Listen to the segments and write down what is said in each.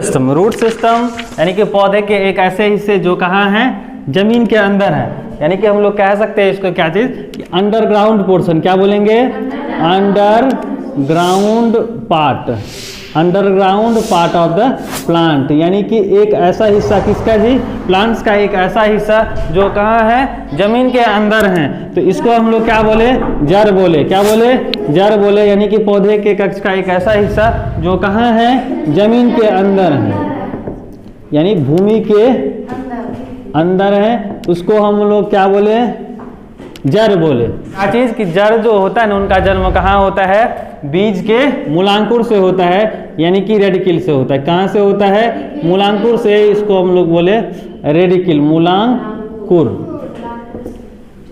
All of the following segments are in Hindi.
सिस्टम, रूट सिस्टम यानी कि पौधे के एक ऐसे हिस्से जो कहाँ हैं, जमीन के अंदर है। यानी कि हम लोग कह सकते हैं इसको क्या चीज, अंडरग्राउंड पोर्शन, क्या बोलेंगे, underground part, underground part of the plant. यानी कि एक ऐसा हिस्सा किसका जी, प्लांट्स का एक ऐसा हिस्सा जो कहाँ है, जमीन के अंदर है। तो इसको हम लोग क्या बोले, जड़ बोले, क्या बोले, जड़ बोले। यानी कि पौधे के कक्ष का एक ऐसा हिस्सा जो कहाँ है, जमीन के अंदर है, यानी भूमि के अंदर है, उसको हम लोग क्या बोले, जड़ बोले। क्या चीज की जड़ जो होता है ना, उनका जन्म कहाँ होता है, बीज के मूलांकुर से होता है, यानी कि रेडिकिल से होता है। कहाँ से होता है, मूलांकुर से, इसको हम लोग बोले रेडिकिल, मूलांकुर।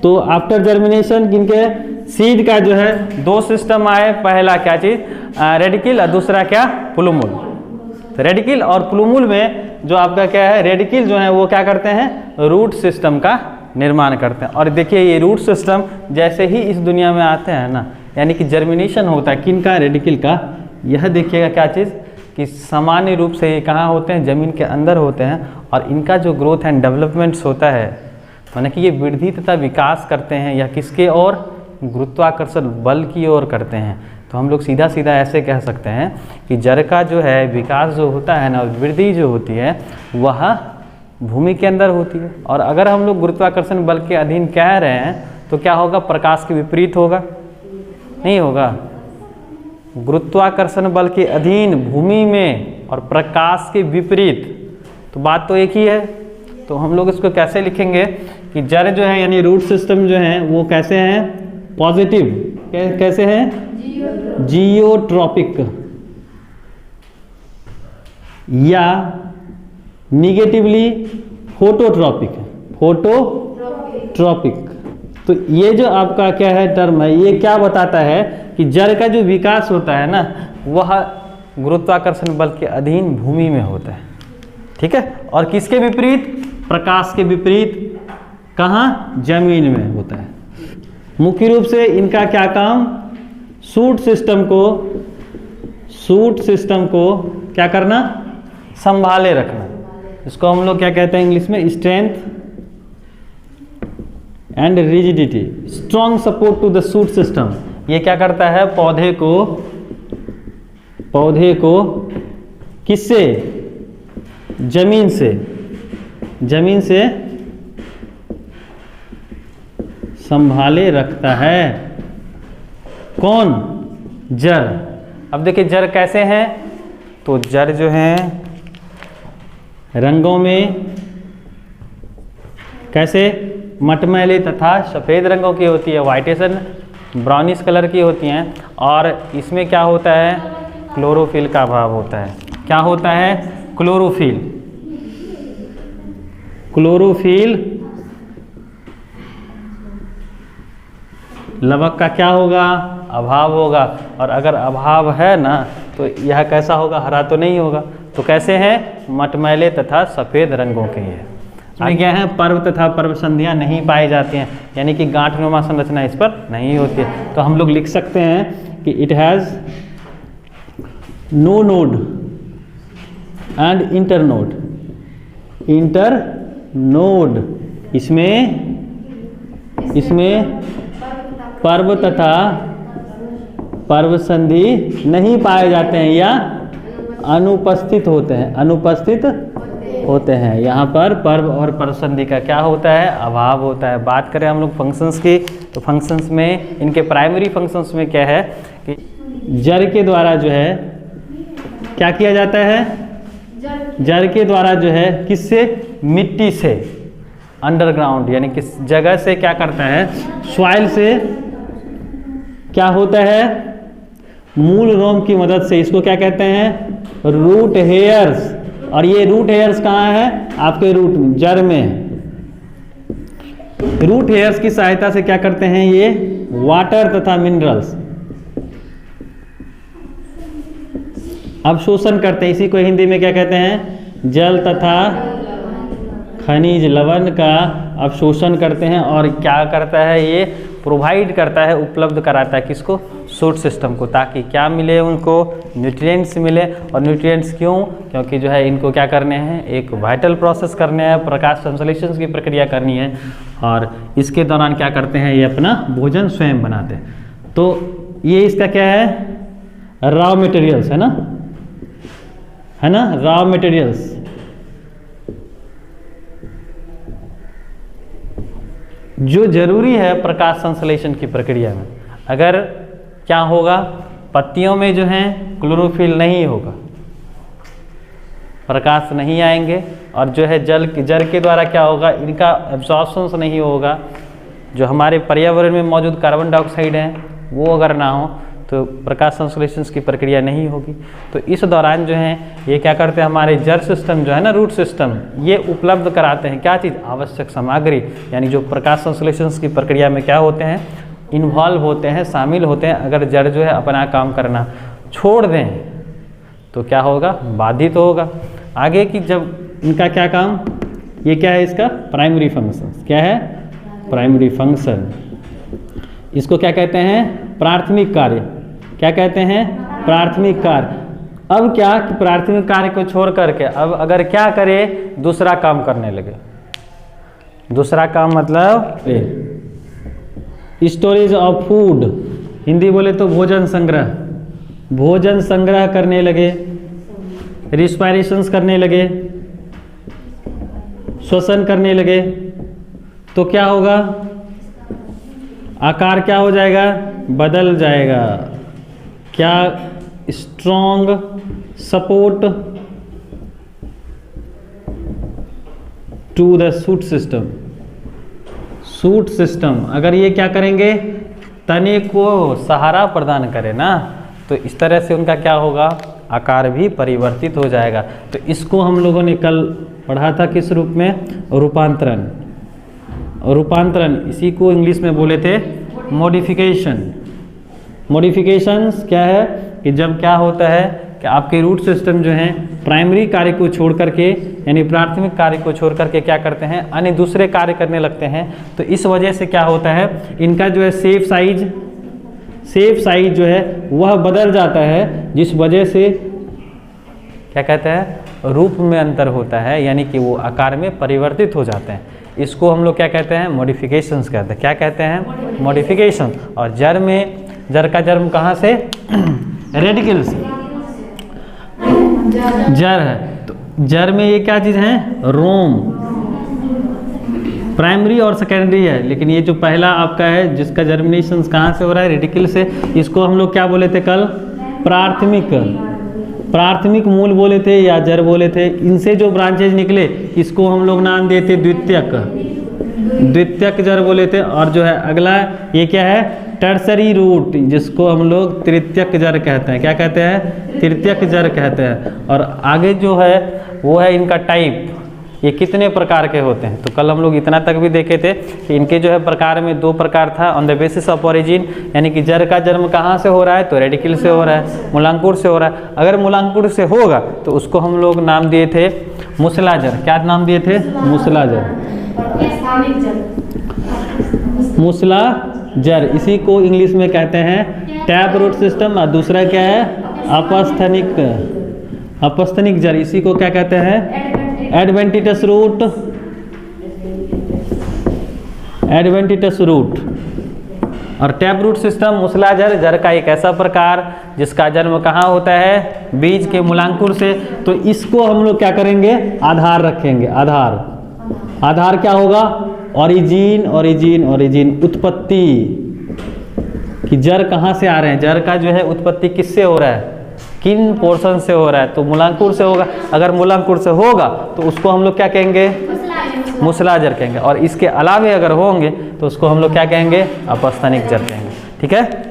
तो आफ्टर जर्मिनेशन किनके, सीड का जो है दो सिस्टम आए, पहला क्या चीज, रेडिकिल, और दूसरा क्या, प्लूमुल। तो रेडिकिल और प्लूमुल में जो आपका क्या है, रेडिकिल जो है वो क्या करते हैं, रूट सिस्टम का निर्माण करते हैं। और देखिए ये रूट सिस्टम जैसे ही इस दुनिया में आते हैं ना, यानी कि जर्मिनेशन होता है किनका, रेडिकिल का। यह देखिएगा क्या चीज़ कि सामान्य रूप से ये कहाँ होते हैं, जमीन के अंदर होते हैं, और इनका जो ग्रोथ एंड डेवलपमेंट्स होता है, माने कि ये वृद्धि तथा विकास करते हैं या किसके ओर, गुरुत्वाकर्षण बल की ओर करते हैं। तो हम लोग सीधा सीधा ऐसे कह सकते हैं कि जड़ का जो है विकास जो होता है ना, वृद्धि जो होती है वह भूमि के अंदर होती है। और अगर हम लोग गुरुत्वाकर्षण बल के अधीन कह रहे हैं तो क्या होगा, प्रकाश के विपरीत होगा, नहीं होगा। गुरुत्वाकर्षण बल के अधीन भूमि में और प्रकाश के विपरीत, तो बात तो एक ही है। तो हम लोग इसको कैसे लिखेंगे कि जड़ जो है यानी रूट सिस्टम जो है वो कैसे हैं, पॉजिटिव, कैसे हैं, जियोट्रॉपिक, या निगेटिवली फोटोट्रॉपिक, फोटोट्रॉपिक। तो ये जो आपका क्या है टर्म है, ये क्या बताता है कि जड़ का जो विकास होता है ना, वह गुरुत्वाकर्षण बल के अधीन भूमि में होता है, ठीक है। और किसके विपरीत, प्रकाश के विपरीत, कहाँ, जमीन में होता है। मुख्य रूप से इनका क्या काम, शूट सिस्टम को क्या करना, संभाले रखना। इसको हम लोग क्या कहते हैं इंग्लिश में, strength and rigidity, strong support to the shoot system. ये क्या करता है, पौधे को किससे, जमीन से संभाले रखता है। कौन, जड़। अब देखिए जड़ कैसे हैं, तो जड़ जो हैं रंगों में कैसे, मटमैले तथा सफ़ेद रंगों की होती है, व्हाइटिश ब्राउनिश कलर की होती हैं। और इसमें क्या होता है, क्लोरोफिल का अभाव होता है। क्या होता है, क्लोरोफिल लवक का क्या होगा, अभाव होगा। और अगर अभाव है ना तो यह कैसा होगा, हरा तो नहीं होगा। तो कैसे हैं, मटमैले तथा सफ़ेद रंगों के हैं। इसमें क्या है, पर्व तथा पर्व संधियाँ नहीं पाई जाती हैं, यानी कि गांठनुमा संरचना इस पर नहीं होती है। तो हम लोग लिख सकते हैं कि it has no node and internode, इसमें पर्व तथा पर्व संधि नहीं पाए जाते हैं या अनुपस्थित होते हैं। यहाँ पर पर्व और पर्व संधि का क्या होता है, अभाव होता है। बात करें हम लोग फंक्शंस की, तो फंक्शंस में इनके प्राइमरी फंक्शंस में क्या है कि जड़ के द्वारा जो है क्या किया जाता है, जड़ के द्वारा जो है किससे, मिट्टी से, अंडरग्राउंड यानी किस जगह से क्या करता है, सॉइल से क्या होता है, मूल रोम की मदद से, इसको क्या कहते हैं, रूट हेयर्स। और ये रूट हेयर्स कहाँ है, आपके रूट में, जड़ में। रूट हेयर्स की सहायता से क्या करते हैं, ये वाटर तथा मिनरल्स अवशोषण करते हैं। इसी को हिंदी में क्या कहते हैं, जल तथा खनिज लवण का अवशोषण करते हैं और क्या करता है, ये प्रोवाइड करता है, उपलब्ध कराता है किसको, शूट सिस्टम को, ताकि क्या मिले उनको, न्यूट्रिएंट्स मिले। और न्यूट्रिएंट्स क्यों, क्योंकि जो है इनको क्या करने हैं, एक वाइटल प्रोसेस करने हैं, प्रकाश संश्लेषण की प्रक्रिया करनी है, और इसके दौरान क्या करते हैं, ये अपना भोजन स्वयं बनाते हैं। तो ये इसका क्या है, रॉ मटेरियल्स है ना, रॉ मटेरियल्स। जो जरूरी है प्रकाश संश्लेषण की प्रक्रिया में। अगर क्या होगा, पत्तियों में जो है क्लोरोफिल नहीं होगा, प्रकाश नहीं आएंगे, और जो है जल के द्वारा क्या होगा, इनका एब्जॉर्प्शन नहीं होगा। जो हमारे पर्यावरण में मौजूद कार्बन डाइऑक्साइड है वो अगर ना हो तो प्रकाश संश्लेषण की प्रक्रिया नहीं होगी। तो इस दौरान जो है ये क्या करते हैं, हमारे जड़ सिस्टम जो है ना, रूट सिस्टम, ये उपलब्ध कराते हैं क्या चीज़, आवश्यक सामग्री, यानी जो प्रकाश संश्लेषण की प्रक्रिया में क्या होते हैं, इन्वॉल्व होते हैं, शामिल होते हैं। अगर जड़ जो है अपना काम करना छोड़ दें तो क्या होगा, बाधित होगा। आगे की जब इनका क्या काम, ये क्या है, इसका प्राइमरी फंक्शन, क्या है, प्राइमरी फंक्शन। इसको क्या कहते हैं, प्राथमिक कार्य। क्या कहते हैं, प्राथमिक कार्य। अब क्या कि प्राथमिक कार्य को छोड़ करके अब अगर क्या करे, दूसरा काम करने लगे। दूसरा काम मतलब स्टोरेज ऑफ फूड, हिंदी बोले तो भोजन संग्रह, भोजन संग्रह करने लगे, रिस्पायरेशंस करने लगे, श्वसन करने लगे। तो क्या होगा, आकार क्या हो जाएगा, बदल जाएगा। क्या, strong support to the shoot system. Shoot system अगर ये क्या करेंगे, तने को सहारा प्रदान करे ना, तो इस तरह से उनका क्या होगा, आकार भी परिवर्तित हो जाएगा। तो इसको हम लोगों ने कल पढ़ा था किस रूप में, रूपांतरण। रूपांतरण इसी को इंग्लिश में बोले थे मॉडिफिकेशन। मॉडिफिकेशंस क्या है कि जब क्या होता है कि आपके रूट सिस्टम जो हैं प्राइमरी कार्य को छोड़ करके, यानी प्राथमिक कार्य को छोड़ करके क्या करते हैं, अन्य दूसरे कार्य करने लगते हैं। तो इस वजह से क्या होता है, इनका जो है शेप साइज जो है वह बदल जाता है, जिस वजह से क्या कहते हैं, रूप में अंतर होता है, यानी कि वो आकार में परिवर्तित हो जाते हैं। इसको हम लोग क्या कहते हैं, मॉडिफिकेशंस कहते हैं। क्या कहते हैं, मॉडिफिकेशन। और जड़ का जन्म कहाँ से, रेडिकल से। जड़ है तो जड़ में ये क्या चीज़ है, रोम। प्राइमरी और सेकेंडरी है, लेकिन ये जो पहला आपका है जिसका जर्मिनेशन कहाँ से हो रहा है, रेडिकल से, इसको हम लोग क्या बोले थे कल, प्राथमिक मूल बोले थे या जड़ बोले थे। इनसे जो ब्रांचेज निकले इसको हम लोग नाम दिए थे द्वितीयक जड़ बोले थे। और जो है अगला ये क्या है, टर्सरी रूट, जिसको हम लोग तृतीयक जड़ कहते हैं। क्या कहते हैं, तृतीयक जड़ कहते हैं। और आगे जो है वो है इनका टाइप, ये कितने प्रकार के होते हैं। तो कल हम लोग इतना तक भी देखे थे कि इनके जो है प्रकार में 2 प्रकार था, on the basis of origin, यानी कि जड़ का जन्म कहाँ से हो रहा है, तो रेडिकल से हो रहा है, मूलांकुर से हो रहा है। अगर मूलांकुर से होगा तो उसको हम लोग नाम दिए थे मूसलाजड़। क्या नाम दिए थे, मूसलाजड़, मूसलाजड़। इसी को इंग्लिश में कहते हैं टैप रूट सिस्टम। और दूसरा क्या है, अपस्थनिक जड़, इसी को क्या कहते हैं, एडवेंटिटस रूट। और टैप रूट सिस्टम, मूसलाजड़, जड़ का एक ऐसा प्रकार जिसका जन्म कहाँ होता है, बीज के मूलांकुर से। तो इसको हम लोग क्या करेंगे, आधार रखेंगे। आधार क्या होगा, ओरिजिन, उत्पत्ति कि जड़ कहाँ से आ रहे हैं, जड़ का जो है उत्पत्ति किससे हो रहा है, किन पोर्शन से हो रहा है, तो मूलांकुर से होगा। अगर मूलांकुर से होगा तो उसको हम लोग क्या कहेंगे, मूसलाजड़ कहेंगे। और इसके अलावे अगर होंगे तो उसको हम लोग क्या कहेंगे, अपस्थनिक जड़ कहेंगे। ठीक है।